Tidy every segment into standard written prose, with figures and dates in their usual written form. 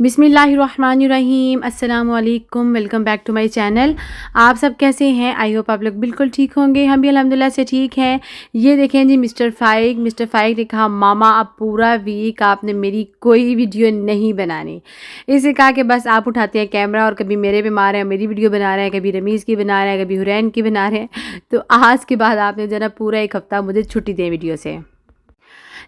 बिस्मिल्लाहिर्रहमानिर्रहीम अस्सलामु अलैकुम। Welcome back to my channel. आप सब कैसे हैं? आई होप आप लोग बिल्कुल ठीक होंगे। हम भी अल्हम्दुलिल्लाह से ठीक हैं। ये देखें जी मिस्टर फ़ाइक ने कहा मामा अब पूरा वीक आपने मेरी कोई वीडियो नहीं बनानी। इससे कहा कि बस आप उठाते हैं कैमरा और कभी मेरे पे मार रहे हैं, मेरी वीडियो बना रहे हैं, कभी रमीज़ की बना रहे हैं, कभी हुरैन की बना रहे हैं। तो आज के बाद आपने जो है ना पूरा एक हफ़्ता मुझे छुट्टी दें वीडियो से।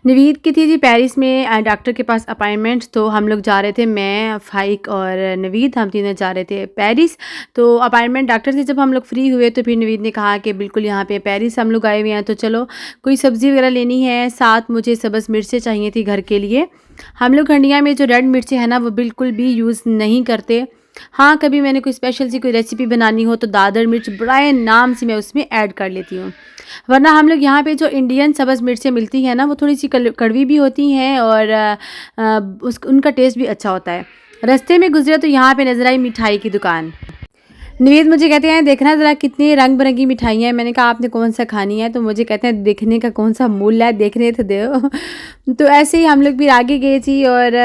नवीद की थी जी पेरिस में डॉक्टर के पास अपॉइंटमेंट, तो हम लोग जा रहे थे, मैं फ़ाइक और नवीद, हम तीनों जा रहे थे पेरिस। तो अपॉइंटमेंट डॉक्टर से जब हम लोग फ्री हुए तो फिर नवीद ने कहा कि बिल्कुल यहाँ पे पेरिस हम लोग आए हुए हैं तो चलो कोई सब्ज़ी वगैरह लेनी है, साथ मुझे सब्ज़ मिर्चें चाहिए थी घर के लिए। हम लोग हंडिया में जो रेड मिर्चें हैं ना वो बिल्कुल भी यूज़ नहीं करते। हाँ, कभी मैंने कोई स्पेशल सी कोई रेसिपी बनानी हो तो दादर मिर्च बड़ाए नाम से मैं उसमें ऐड कर लेती हूँ, वरना हम लोग यहाँ पे जो इंडियन सब्ज़ मिर्चें मिलती हैं ना वो थोड़ी सी कड़वी भी होती हैं और उनका टेस्ट भी अच्छा होता है। रास्ते में गुजरे तो यहाँ पे नज़र आई मिठाई की दुकान। नवीद मुझे कहते हैं देखना ज़रा कितनी रंग बिरंगी मिठाइयाँ हैं। मैंने कहा आपने कौन सा खानी है? तो मुझे कहते हैं देखने का कौन सा मूल्य है, देखने तो दो। तो ऐसे ही हम लोग भी आगे गए थी और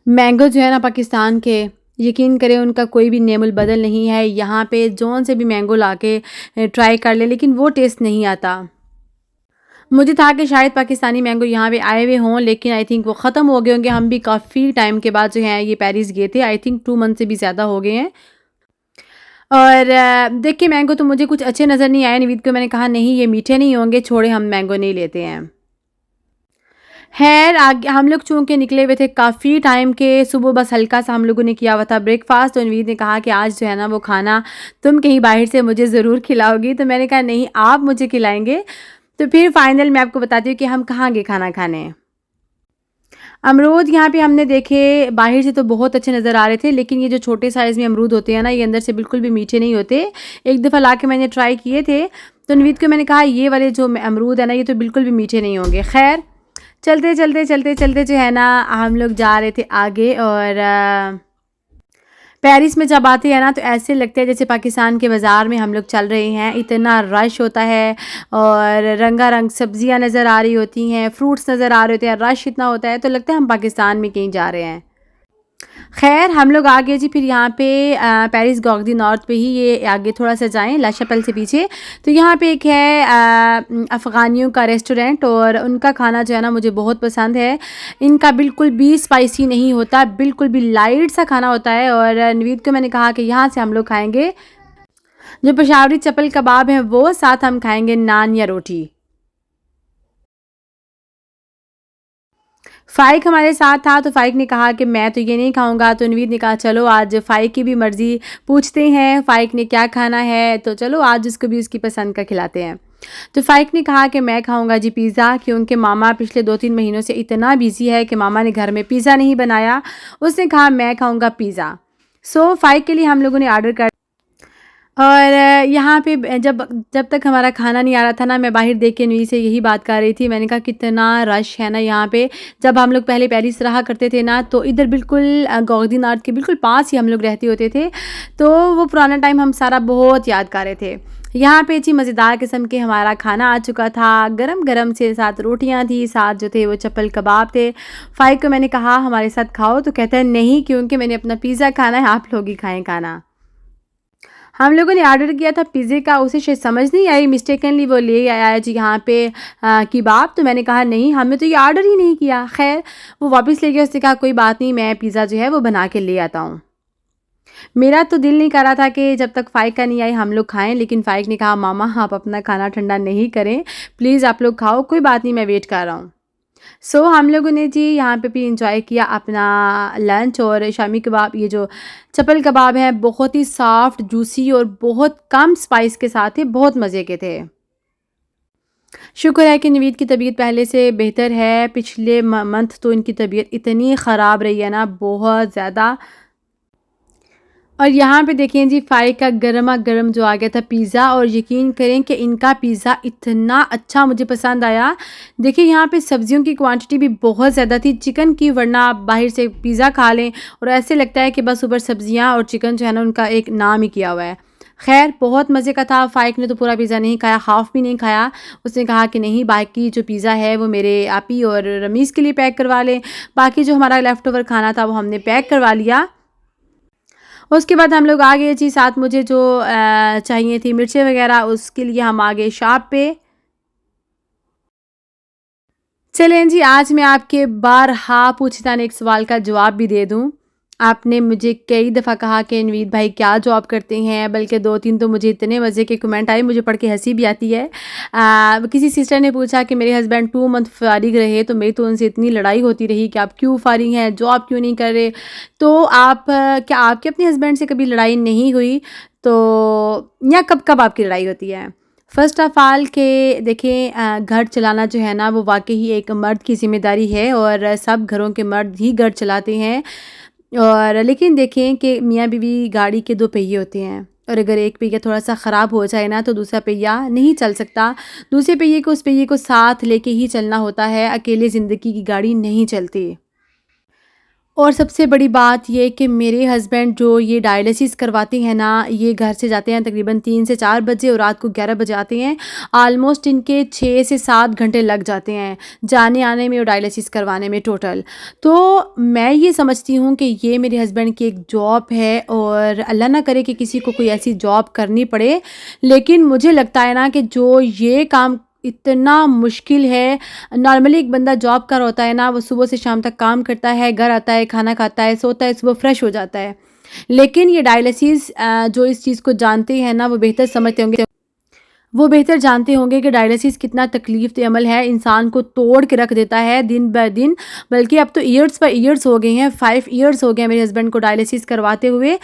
मैंगो जो है ना पाकिस्तान के, यकीन करें उनका कोई भी नेमुल बदल नहीं है। यहाँ पे जौन से भी मैंगो लाके ट्राई कर ले लेकिन वो टेस्ट नहीं आता। मुझे था कि शायद पाकिस्तानी मैंगो यहाँ पे आए हुए हों, लेकिन आई थिंक वो ख़त्म हो गए होंगे। हम भी काफ़ी टाइम के बाद जो है ये पेरिस गए थे, आई थिंक 2 मंथ से भी ज़्यादा हो गए हैं। और देख के मैंगो तो मुझे कुछ अच्छे नज़र नहीं आए। नवीद को मैंने कहा नहीं ये मीठे नहीं होंगे, छोड़े हम मैंगो नहीं लेते हैं। खैर आगे हम लोग चूँकि निकले हुए थे काफ़ी टाइम के, सुबह बस हल्का सा हम लोगों ने किया हुआ था ब्रेकफास्ट। तो नवीद ने कहा कि आज जो है ना वो खाना तुम कहीं बाहर से मुझे ज़रूर खिलाओगी। तो मैंने कहा नहीं आप मुझे खिलाएंगे। तो फिर फाइनल मैं आपको बताती हूँ कि हम कहाँ गए खाना खाने। अमरूद यहाँ पे हमने देखे, बाहर से तो बहुत अच्छे नज़र आ रहे थे, लेकिन ये जो छोटे साइज़ में अमरूद होते हैं ना ये अंदर से बिल्कुल भी मीठे नहीं होते। एक दफ़ा ला के मैंने ट्राई किए थे तो नवीद को मैंने कहा ये वाले जो अमरूद है ना ये तो बिल्कुल भी मीठे नहीं होंगे। खैर चलते जो है ना हम लोग जा रहे थे आगे। और पेरिस में जब आते हैं ना तो ऐसे लगता है जैसे पाकिस्तान के बाज़ार में हम लोग चल रहे हैं। इतना रश होता है और रंगारंग सब्जियां नज़र आ रही होती हैं, फ्रूट्स नज़र आ रहे होते हैं, रश इतना होता है तो लगता है हम पाकिस्तान में कहीं जा रहे हैं। खैर हम लोग आ गए जी। फिर यहाँ पे पेरिस गॉर्ग दी नॉर्थ पे ही, ये आगे थोड़ा सा जाएं ला शैपेल से पीछे, तो यहाँ पे एक है अफ़गानियों का रेस्टोरेंट और उनका खाना जो है ना मुझे बहुत पसंद है। इनका बिल्कुल भी स्पाइसी नहीं होता, बिल्कुल भी लाइट सा खाना होता है। और नवीद को मैंने कहा कि यहाँ से हम लोग खाएँगे जो पेशावरी चप्पल कबाब हैं वो, साथ हम खाएँगे नान या रोटी। फ़ाइक हमारे साथ था तो फ़ाइक ने कहा कि मैं तो ये नहीं खाऊंगा। तो नवीद ने कहा चलो आज फ़ाइक की भी मर्ज़ी पूछते हैं फ़ाइक ने क्या खाना है, तो चलो आज उसको भी उसकी पसंद का खिलाते हैं। तो फ़ाइक ने कहा कि मैं खाऊंगा जी पिज़्ज़ा, क्योंकि मामा पिछले 2-3 महीनों से इतना बिज़ी है कि मामा ने घर में पिज़्ज़ा नहीं बनाया। उसने कहा मैं खाऊंगा पिज़्ज़ा। सो फ़ाइक के लिए हम लोगों ने ऑर्डर कर और यहाँ पे जब जब तक हमारा खाना नहीं आ रहा था ना, मैं बाहर देख के न्यू से यही बात कर रही थी। मैंने कहा कितना रश है ना यहाँ पे। जब हम लोग पहले पेरिस रहा करते थे ना तो इधर बिल्कुल गॉर्ग दी नॉर्थ के बिल्कुल पास ही हम लोग रहते होते थे, तो वो पुराना टाइम हम सारा बहुत याद कर रहे थे। यहाँ पे जी मज़ेदार किस्म के हमारा खाना आ चुका था, गरम गरम से, साथ रोटियाँ थी, साथ जो थे वो चप्पल कबाब थे। फ़ाइक को मैंने कहा हमारे साथ खाओ, तो कहता है नहीं क्योंकि मैंने अपना पिज़्ज़ा खाना है, आप लोग ही खाएँ खाना। हम लोगों ने ऑर्डर किया था पिज़्ज़े का, उसे शायद समझ नहीं आई, मिस्टेकनली वो ले आया जी यहाँ पे कबाब। तो मैंने कहा नहीं हमने तो ये ऑर्डर ही नहीं किया। खैर वो वापस ले गया, उसने कहा कोई बात नहीं मैं पिज़्ज़ा जो है वो बना के ले आता हूँ। मेरा तो दिल नहीं कर रहा था कि जब तक फ़ाइक का नहीं आई हम लोग खाएं, लेकिन फ़ाइक ने कहा मामा आप अपना खाना ठंडा नहीं करें, प्लीज़ आप लोग खाओ, कोई बात नहीं मैं वेट कर रहा हूँ। सो हम लोगों ने जी यहाँ पे भी इंजॉय किया अपना लंच। और शामी कबाब, ये जो चप्पल कबाब है बहुत ही सॉफ्ट जूसी और बहुत कम स्पाइस के साथ थे, बहुत मज़े के थे। शुक्र है कि नवीद की तबीयत पहले से बेहतर है। पिछले मंथ तो इनकी तबीयत इतनी ख़राब रही है ना, बहुत ज़्यादा। और यहाँ पे देखें जी फ़ाइक का गर्मा गर्म जो आ गया था पिज़्ज़ा, और यकीन करें कि इनका पिज़्ज़ा इतना अच्छा मुझे पसंद आया। देखिए यहाँ पे सब्जियों की क्वांटिटी भी बहुत ज़्यादा थी चिकन की, वरना आप बाहर से पिज़्ज़ा खा लें और ऐसे लगता है कि बस ऊपर सब्जियाँ और चिकन जो है ना उनका एक नाम ही किया हुआ है। खैर बहुत मज़े का था। फ़ाइक ने तो पूरा पिज़्ज़ा नहीं खाया, हाफ़ भी नहीं खाया। उसने कहा कि नहीं, बाकी जो पिज़्ज़ा है वो मेरे आपी और रमीज़ के लिए पैक करवा लें। बाकी जो हमारा लेफ़्ट ओवर खाना था वो हमने पैक करवा लिया। उसके बाद हम लोग आ गए जी, साथ मुझे जो चाहिए थी मिर्चें वग़ैरह, उसके लिए हम आ गए शॉप पे। चलें जी, आज मैं आपके बारहा पूछे जाने एक सवाल का जवाब भी दे दूँ। आपने मुझे कई दफ़ा कहा कि नवीद भाई क्या जॉब करते हैं, बल्कि 2-3 तो मुझे इतने मज़े के कमेंट आए, मुझे पढ़ के हँसी भी आती है। किसी सिस्टर ने पूछा कि मेरे हस्बैंड 2 मंथ फ़ारिग रहे, तो मेरी तो उनसे इतनी लड़ाई होती रही कि आप क्यों फ़ारिग हैं, जॉब क्यों नहीं कर रहे? तो आप क्या आपके अपने हस्बैंड से कभी लड़ाई नहीं हुई? तो या कब-कब आपकी लड़ाई होती है? फ़र्स्ट ऑफ़ ऑल के देखें, घर चलाना जो है ना वो वाक़ई ही एक मर्द की ज़िम्मेदारी है और सब घरों के मर्द ही घर चलाते हैं। और लेकिन देखें कि मियाँ-बीवी गाड़ी के 2 पहिए होते हैं और अगर एक पहिया थोड़ा-सा ख़राब हो जाए ना तो दूसरा पहिया नहीं चल सकता। दूसरे पहिए को उस पहिए को साथ लेके ही चलना होता है, अकेले ज़िंदगी की गाड़ी नहीं चलती। और सबसे बड़ी बात ये कि मेरे हस्बैंड जो ये डायलिसिस करवाते हैं ना, ये घर से जाते हैं तकरीबन 3 से 4 बजे और रात को 11 बजे आते हैं। ऑलमोस्ट इनके 6 से 7 घंटे लग जाते हैं, जाने-आने में और डायलिसिस करवाने में टोटल। तो मैं ये समझती हूँ कि ये मेरे हस्बैंड की एक जॉब है और अल्लाह ना करे कि किसी को कोई ऐसी जॉब करनी पड़े। लेकिन मुझे लगता है ना कि जो ये काम इतना मुश्किल है। नॉर्मली एक बंदा जॉब कर होता है ना, वो सुबह से शाम तक काम करता है, घर आता है, खाना खाता है, सोता है, सुबह फ्रेश हो जाता है। लेकिन ये डायलिसिस जो इस चीज़ को जानते हैं ना, वो बेहतर जानते होंगे कि डायलिसिस कितना तकलीफ़ दे अमल है, इंसान को तोड़ के रख देता है दिन ब दिन। बल्कि अब तो ईयर्स बाय ईयर्स हो गए हैं, 5 ईयर्स हो गए हैं मेरे हस्बैंड को डायलिसिस करवाते हुए।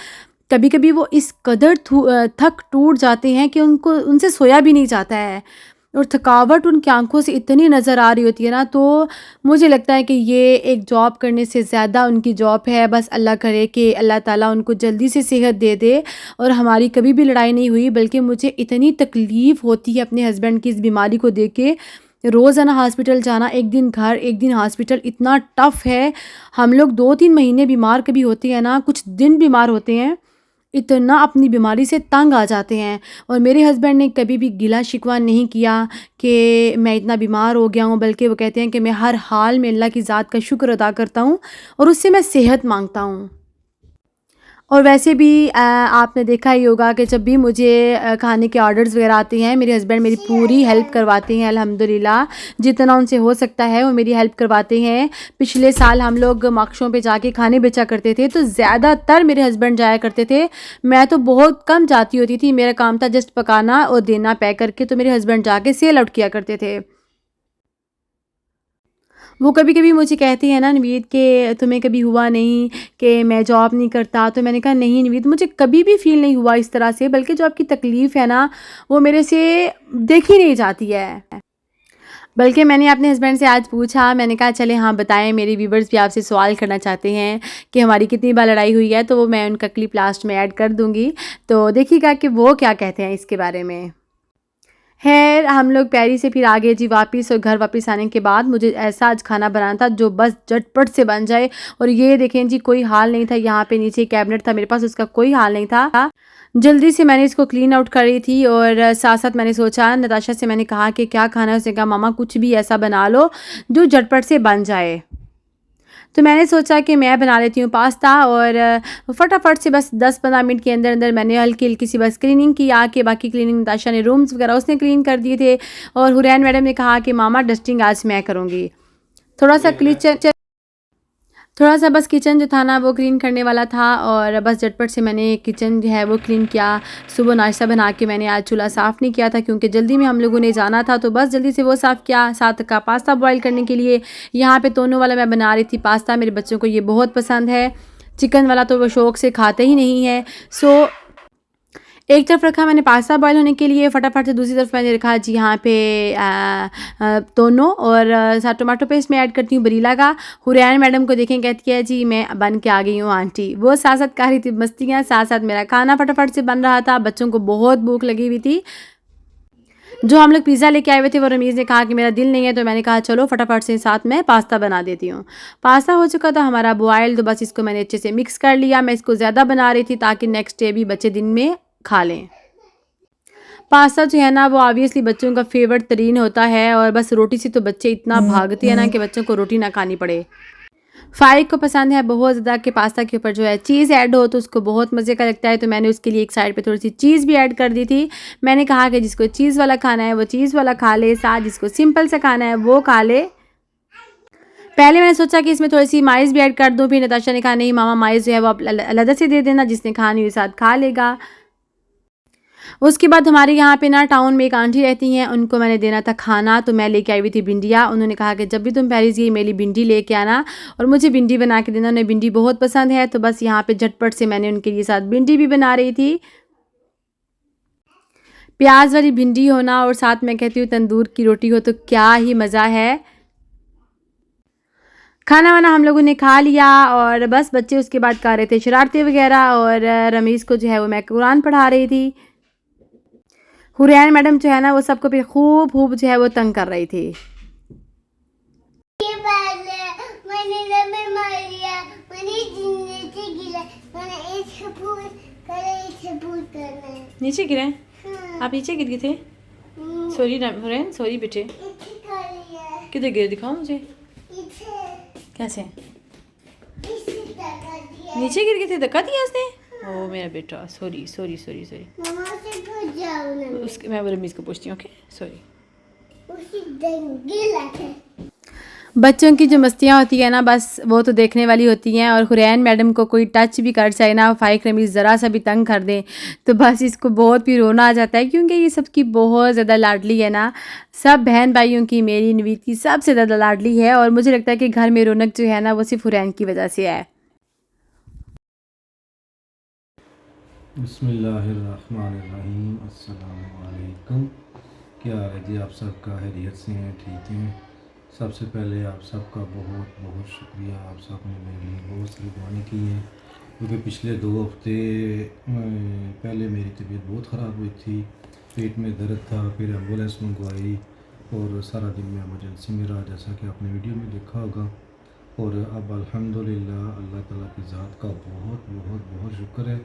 कभी-कभी वो इस कदर थक टूट जाते हैं कि उनको उनसे सोया भी नहीं जाता है और थकावट उनकी आँखों से इतनी नज़र आ रही होती है ना, तो मुझे लगता है कि ये एक जॉब करने से ज़्यादा उनकी जॉब है। बस अल्लाह करे कि अल्लाह ताला उनको जल्दी से सेहत दे दे। और हमारी कभी भी लड़ाई नहीं हुई, बल्कि मुझे इतनी तकलीफ़ होती है अपने हस्बैंड की इस बीमारी को देख के। रोज़ाना हॉस्पिटल जाना, एक दिन घर, एक दिन हॉस्पिटल, इतना टफ़ है। हम लोग 2-3 महीने बीमार कभी होते हैं ना, कुछ दिन बीमार होते हैं, इतना अपनी बीमारी से तंग आ जाते हैं। और मेरे हस्बैंड ने कभी भी गिला शिकवा नहीं किया कि मैं इतना बीमार हो गया हूँ, बल्कि वो कहते हैं कि मैं हर हाल में अल्लाह की ज़ात का शुक्र अदा करता हूँ और उससे मैं सेहत मांगता हूँ। और वैसे भी आपने देखा ही होगा कि जब भी मुझे खाने के ऑर्डर्स वग़ैरह आते हैं, मेरे हस्बैंड मेरी पूरी हेल्प करवाते हैं अल्हम्दुलिल्लाह। जितना उनसे हो सकता है वो मेरी हेल्प करवाते हैं। पिछले साल हम लोग मॉक्शों पे जाके खाने बेचा करते थे, तो ज़्यादातर मेरे हस्बैंड जाया करते थे। मैं तो बहुत कम जाती होती थी, मेरा काम था जस्ट पकाना और देना पैक करके, तो मेरे हस्बैंड जाके सेल आउट किया करते थे। वो कभी-कभी मुझे कहती है ना, नवीद कि तुम्हें कभी हुआ नहीं कि मैं जॉब नहीं करता? तो मैंने कहा नहीं नवीद, मुझे कभी भी फ़ील नहीं हुआ इस तरह से, बल्कि जो आपकी तकलीफ़ है ना, वो मेरे से देखी नहीं जाती है। बल्कि मैंने अपने हस्बैंड से आज पूछा, मैंने कहा चलें हाँ बताएँ, मेरे व्यूअर्स भी आपसे सवाल करना चाहते हैं कि हमारी कितनी बार लड़ाई हुई है, तो वो मैं उनका क्लिप लास्ट में ऐड कर दूँगी। तो देखिएगा कि वो क्या कहते हैं इसके बारे में। ख़ैर हम लोग पेरिस से फिर आ गए जी वापस, और घर वापस आने के बाद मुझे ऐसा आज खाना बनाना था जो बस झटपट से बन जाए। और ये देखें जी, कोई हाल नहीं था, यहाँ पे नीचे कैबिनेट था मेरे पास, उसका कोई हाल नहीं था। जल्दी से मैंने इसको क्लीन आउट कर रही थी और साथ-साथ मैंने सोचा, नताशा से मैंने कहा कि क्या खाना है? उसने कहा मम्मा कुछ भी ऐसा बना लो जो झटपट से बन जाए। तो मैंने सोचा कि मैं बना लेती हूँ पास्ता, और फटाफट से बस 10-15 मिनट के अंदर मैंने हल्की-हल्की सी बस क्लीनिंग की। आके बाकी क्लीनिंग नताशा ने रूम्स वगैरह उसने क्लीन कर दिए थे, और हुरैन मैडम ने कहा कि मामा डस्टिंग आज मैं करूँगी। थोड़ा-सा किचन थोड़ा-सा बस किचन जो था ना वो क्लीन करने वाला था, और बस झटपट से मैंने किचन जो है वो क्लीन किया। सुबह नाश्ता बना के मैंने आज चूल्हा साफ़ नहीं किया था क्योंकि जल्दी में हम लोगों ने जाना था, तो बस जल्दी से वो साफ़ किया। साथ का पास्ता बॉयल करने के लिए यहाँ पे दोनों वाला मैं बना रही थी पास्ता, मेरे बच्चों को ये बहुत पसंद है। चिकन वाला तो वो शौक़ से खाते ही नहीं है। सो एक तरफ रखा मैंने पास्ता बॉयल होने के लिए, फटाफट से दूसरी तरफ मैंने रखा जी यहाँ पे दोनों, और साथ टोमेटो पेस्ट मैं ऐड करती हूँ बरीला का। हुरैन मैडम को देखें, कहती है जी मैं बन के आ गई हूँ आंटी। वो साथ-साथ कर रही थी मस्तियाँ, साथ-साथ मेरा खाना फटाफट से बन रहा था। बच्चों को बहुत भूख लगी हुई थी। जो हम लोग पिज़्ज़ा लेके आए हुए थे, वो रमीज़ ने कहा कि मेरा दिल नहीं है, तो मैंने कहा चलो फटाफट से साथ में पास्ता बना देती हूँ। पास्ता हो चुका था हमारा बॉयल, तो बस इसको मैंने अच्छे से मिक्स कर लिया। मैं इसको ज़्यादा बना रही थी ताकि नेक्स्ट डे भी बच्चे दिन में खा लें। पास्ता जो है ना वो ऑब्वियसली बच्चों का फेवरेट तरीन होता है और बस रोटी से तो बच्चे इतना भागते हैं ना कि बच्चों को रोटी ना खानी पड़े। फ़ाइक को पसंद है बहुत ज़्यादा कि पास्ता के ऊपर जो है चीज़ ऐड हो तो उसको बहुत मज़े का लगता है, तो मैंने उसके लिए एक साइड पे थोड़ी सी चीज़ भी ऐड कर दी थी। मैंने कहा कि जिसको चीज़ वाला खाना है वो चीज़ वाला खा ले, साथ जिसको सिंपल सा खाना है वो खा ले। पहले मैंने सोचा कि इसमें थोड़ी सी माइस भी ऐड कर दूँ, फिर नताशा ने कहा नहीं मामा माइस जो है वो आप अलग से दे देना, जिसने खानी हो साथ खा लेगा। उसके बाद हमारे यहाँ पे ना टाउन में एक आंटी रहती हैं, उनको मैंने देना था खाना, तो मैं लेके आई हुई थी भिंडियाँ। उन्होंने कहा कि जब भी तुम पेरिस गई मेरी भिंडी लेके आना और मुझे भिंडी बना के देना। उन्हें भिंडी बहुत पसंद है, तो बस यहाँ पे झटपट से मैंने उनके लिए साथ भिंडी भी बना रही थी। प्याज वाली भिंडी होना और साथ मैं कहती हूँ तंदूर की रोटी हो तो क्या ही मज़ा है। खाना वाना हम लोगों ने खा लिया और बस बच्चे उसके बाद कर रहे थे शरारतें वगैरह, और रमीज़ को जो है वो मैं कुरान पढ़ा रही थी। हुरैन मैडम जो है ना वो सबको फिर खूब जो है वो तंग कर रही थी। नीचे गिरे? आप नीचे गिर गए थे? सॉरी हुरैन, सॉरी बेटे। किधर गिरे दिखाओ मुझे। कैसे? नीचे गिर गए थे, धक्का दिया उसने? ओ मेरा बेटा, सॉरी सॉरी सॉरी सॉरी। उसके मैं रमीज़ को पूछती हूँ। Okay sorry. बच्चों की जो मस्तियाँ होती है ना बस वो तो देखने वाली होती हैं, और हुरैन मैडम को कोई टच भी कर चाहे ना, फ़ाइक रमीज़ ज़रा सा भी तंग कर दें तो बस इसको बहुत भी रोना आ जाता है, क्योंकि ये सबकी बहुत ज़्यादा लाडली है ना। सब बहन भाइयों की मेरी नवीद की सबसे ज़्यादा लाडली है, और मुझे लगता है कि घर में रौनक जो है ना वो सिर्फ हुरैन की वजह से है। बिस्मिल्लाहिर्रहमानिर्रहीम। अस्सलामु अलैकुम। क्या हाल है जी? आप सबका खैरियत से हैं? ठीक हैं? सबसे पहले आप सबका बहुत बहुत शुक्रिया। आप सब ने मेरे लिए बहुत सारी दुआएं की हैं, क्योंकि पिछले 2 हफ्ते पहले मेरी तबीयत बहुत ख़राब हुई थी, पेट में दर्द था, फिर एम्बुलेंस मंगवाई और सारा दिन मैं इमरजेंसी में रहा, जैसा कि आपने वीडियो में देखा होगा। और अब अल्हम्दुलिल्लाह अल्लाह ताला की ज़ात का बहुत बहुत बहुत शुक्र है,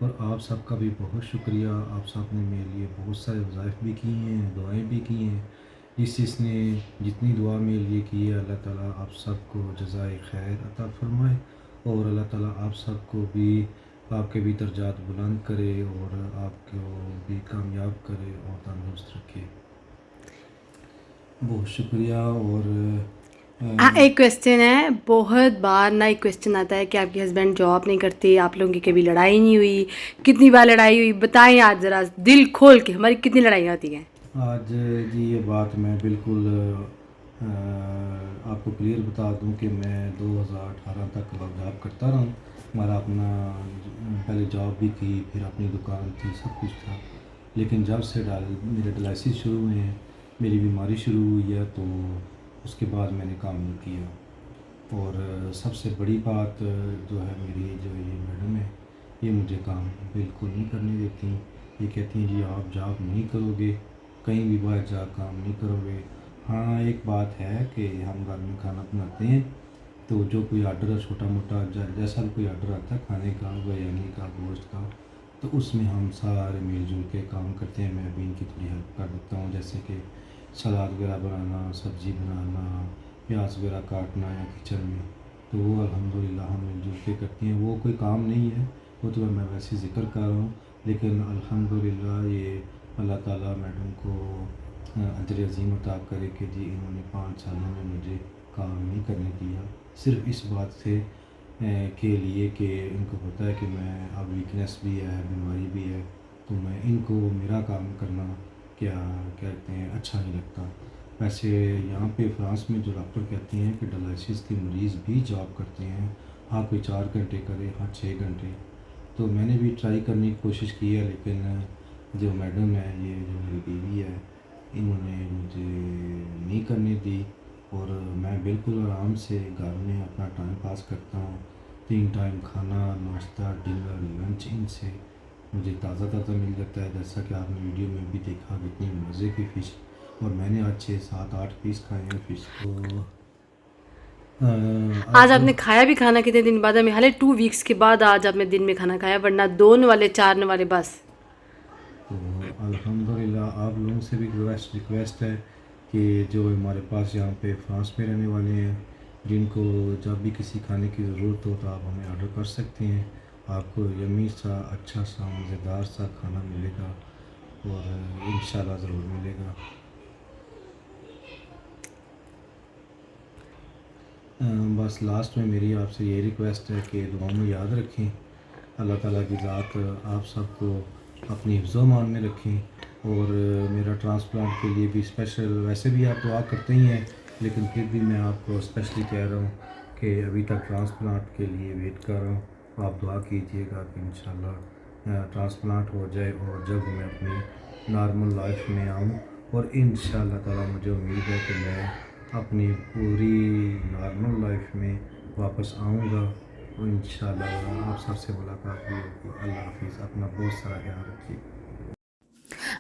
और आप सबका भी बहुत शुक्रिया। आप सब ने मेरे लिए बहुत सारे वज़ाइफ भी किए हैं, दुआएं भी की हैं। जिसने जितनी दुआ मेरे लिए की है अल्लाह ताला आप सबको जज़ाए खैर अता फ़रमाए, और अल्लाह ताला आप सबको भी आपके भी दर्जात बुलंद करे और आपको भी कामयाब करे और तंदुरुस्त रखे। बहुत शुक्रिया। और हाँ, एक क्वेश्चन है, बहुत बार ना एक क्वेश्चन आता है कि आपके हस्बैंड जॉब नहीं करते, आप लोगों की कभी लड़ाई नहीं हुई, कितनी बार लड़ाई हुई, बताएं आज ज़रा दिल खोल के हमारी कितनी लड़ाई होती है। आज जी ये बात मैं बिल्कुल आपको क्लियर बता दूं कि मैं 2018 तक जॉब करता रहा हूँ। हमारा अपना पहले जॉब भी की, फिर अपनी दुकान थी, सब कुछ था। लेकिन जब से मेरे डायलिसिस शुरू हुए हैं, मेरी बीमारी शुरू हुई है, तो उसके बाद मैंने काम नहीं किया। और सबसे बड़ी बात जो है मेरी जो ये मैडम है, ये मुझे काम बिल्कुल नहीं करने देती। ये कहती हैं जी आप जॉब नहीं करोगे, कहीं भी बाहर जा काम नहीं करोगे। हाँ एक बात है कि हम घर में खाना बनाते हैं, तो जो कोई आर्डर छोटा मोटा जैसा भी कोई आर्डर आता है खाने का, बिरयानी का, गोश्त का, तो उसमें हम सारे मिलजुल के काम करते हैं। मैं भी इनकी थोड़ी हेल्प कर देता हूँ, जैसे कि सलाद वगैरह बनाना, सब्ज़ी बनाना, प्याज वगैरह काटना या किचन में, तो वो अल्हम्दुलिल्लाह हम मिलजुल के करती हैं। वो कोई काम नहीं है, वो तो मैं वैसे ज़िक्र कर रहा हूँ, लेकिन अल्हम्दुलिल्लाह ये अल्लाह ताला मैडम को अजर अज़ीम अता करे कि जी इन्होंने 5 सालों में मुझे काम नहीं करने दिया, सिर्फ़ इस बात से के लिए कि इनको पता है कि मैं अब वीकनेस भी है, बीमारी भी है, तो मैं इनको मेरा काम करना क्या कहते हैं अच्छा नहीं लगता। वैसे यहाँ पे फ्रांस में जो डॉक्टर कहते हैं कि डायलिसिस के मरीज़ भी जॉब करते हैं, हाँ कोई 4 घंटे करे, हाँ 6 घंटे। तो मैंने भी ट्राई करने की कोशिश की है, लेकिन जो मैडम है, ये जो मेरी बीवी है, इन्होंने मुझे नहीं करने दी, और मैं बिल्कुल आराम से घर में अपना टाइम पास करता हूँ। 3 टाइम खाना, नाश्ता, डिनर, लंच इनसे मुझे ताज़ा ताज़ा मिल जाता है, जैसा कि आपने वीडियो में भी देखा कितनी मज़े की फ़िश, और मैंने आज 6, 7, 8 पीस खाए हैं फ़िश को। आज आपने खाया भी खाना कितने दिन बाद? हमें हाले 2 वीक्स के बाद आज आपने दिन में खाना खाया, वरना 2 वाले 4 वाले बस। तो अल्हम्दुलिल्लाह आप लोगों से भी रिक्वेस्ट है कि जो हमारे पास यहाँ पे फ्रांस में रहने वाले हैं, जिनको जब भी किसी खाने की ज़रूरत हो तो आप हमें ऑर्डर कर सकते हैं। आपको यम्मी सा, अच्छा सा, मज़ेदार सा खाना मिलेगा और इंशाल्लाह ज़रूर मिलेगा। बस लास्ट में मेरी आपसे ये रिक्वेस्ट है कि दुआ में याद रखें। अल्लाह ताला की ज़ात आप सबको अपनी हिफ्ज़-ओ-अमान में रखें और मेरा ट्रांसप्लांट के लिए भी स्पेशल, वैसे भी आप दुआ करते ही हैं लेकिन फिर भी मैं आपको स्पेशली कह रहा हूँ कि अभी तक ट्रांसप्लांट के लिए वेट कर रहा हूँ, तो आप दुआ कीजिएगा कि इंशाल्लाह ट्रांसप्लांट हो जाए और जब मैं अपनी नॉर्मल लाइफ में आऊँ, और इंशाल्लाह ताला मुझे उम्मीद है कि मैं अपनी पूरी नॉर्मल लाइफ में वापस आऊँगा और इंशाल्लाह आप सबसे मुलाकात भी होगी। अल्लाह हाफ़िज़। अपना बहुत सारा ख्याल रखिए।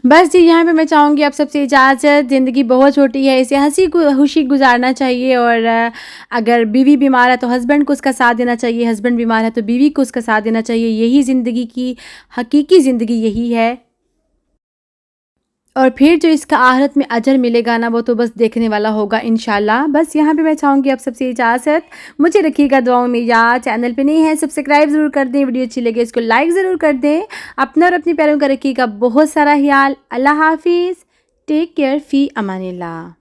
बस जी, यहाँ पे मैं चाहूँगी आप सबसे इजाज़त। ज़िंदगी बहुत छोटी है, इसे हँसी-खुशी गुज़ारना चाहिए और अगर बीवी बीमार है तो हस्बैंड को उसका साथ देना चाहिए, हस्बैंड बीमार है तो बीवी को उसका साथ देना चाहिए। यही ज़िंदगी की हकीकी ज़िंदगी यही है। और फिर जो इसका आखिरत में अजर मिलेगा ना, वो तो बस देखने वाला होगा इंशाल्लाह। बस यहाँ पे मैं चाहूँगी आप सबसे इजाज़त। मुझे रखिएगा दुआओं में याद। चैनल पे नए हैं सब्सक्राइब ज़रूर कर दें, वीडियो अच्छी लगे इसको लाइक ज़रूर कर दें। अपना और अपने प्यारों का रखिएगा बहुत सारा ख्याल। अल्लाह हाफ़िज़। टेक केयर फ़ी अमानिल्लाह।